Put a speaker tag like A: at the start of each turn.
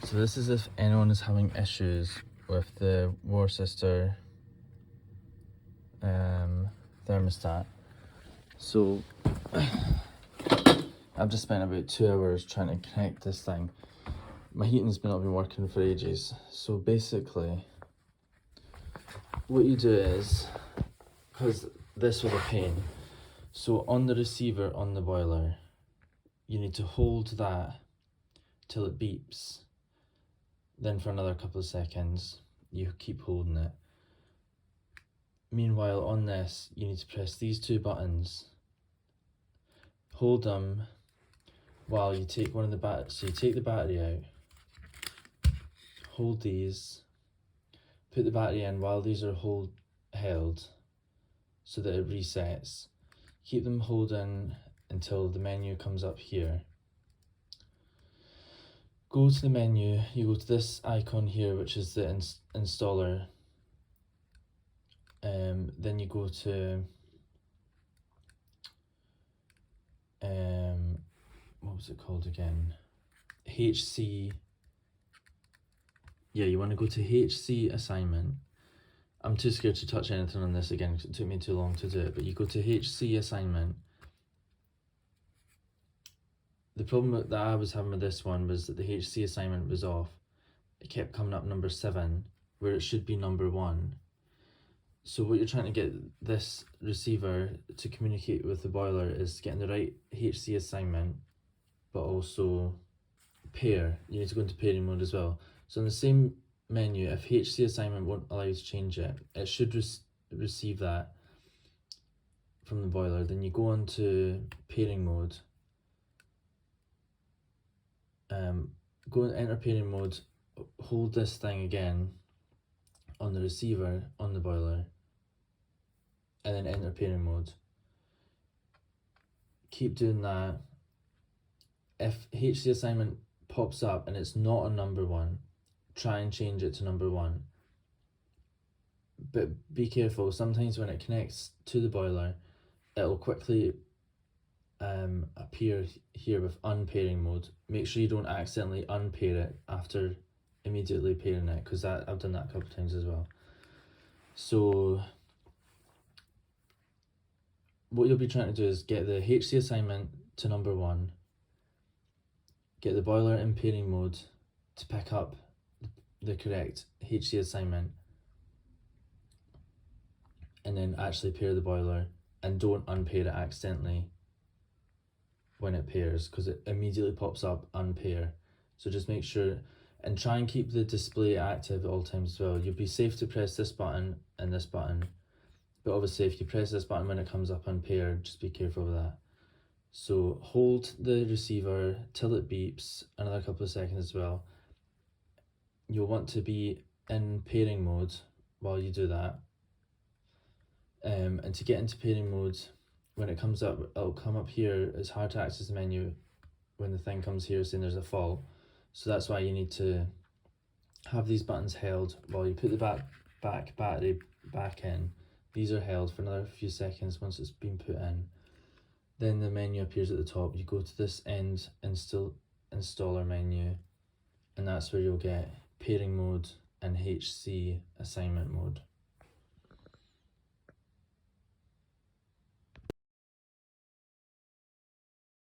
A: So this is if anyone is having issues with the Worcester thermostat. So I've just spent about 2 hours trying to connect this thing. My heating's not been working for ages. So basically what you do is, because this was a pain, so on the receiver on the boiler, you need to hold that till it beeps. Then for another couple of seconds, you keep holding it. Meanwhile, on this, you need to press these two buttons, hold them while you take one of the batteries. So you take the battery out, hold these, put the battery in while these are held so that it resets. Keep them holding until the menu comes up here. Go to the menu, you go to this icon here, which is the installer. Then you go to what was it called again? HC. Yeah, you want to go to HC assignment. I'm too scared to touch anything on this again because it took me too long to do it, but you go to HC assignment. The problem that I was having with this one was that the HC assignment was off. It kept coming up number 7 where it should be number 1. So what you're trying to get this receiver to communicate with the boiler is getting the right HC assignment, but also pair. You need to go into pairing mode as well. So in the same menu, if HC assignment won't allow you to change it, it should receive that from the boiler. Then you go on to pairing mode. Go and enter pairing mode, hold this thing again on the receiver on the boiler, and then enter pairing mode. Keep doing that. If HC assignment pops up and it's not a number 1, try and change it to number 1. But be careful, sometimes when it connects to the boiler, it'll quickly appear here with unpairing mode. Make sure you don't accidentally unpair it after immediately pairing it, because I've done that a couple of times as well. So what you'll be trying to do is get the HC assignment to number 1, get the boiler in pairing mode to pick up the correct HC assignment, and then actually pair the boiler, and don't unpair it accidentally when it pairs, because it immediately pops up unpair. So just make sure and try and keep the display active at all times as well. You'll be safe to press this button and this button, but obviously if you press this button when it comes up unpaired, just be careful with that. So hold the receiver till it beeps, another couple of seconds as well. You'll want to be in pairing mode while you do that. And to get into pairing mode, when it comes up, it'll come up here. It's hard to access the menu when the thing comes here saying there's a fault. So that's why you need to have these buttons held while you put the battery back in. These are held for another few seconds once it's been put in. Then the menu appears at the top. You go to this end installer menu, and that's where you'll get pairing mode and HC assignment mode.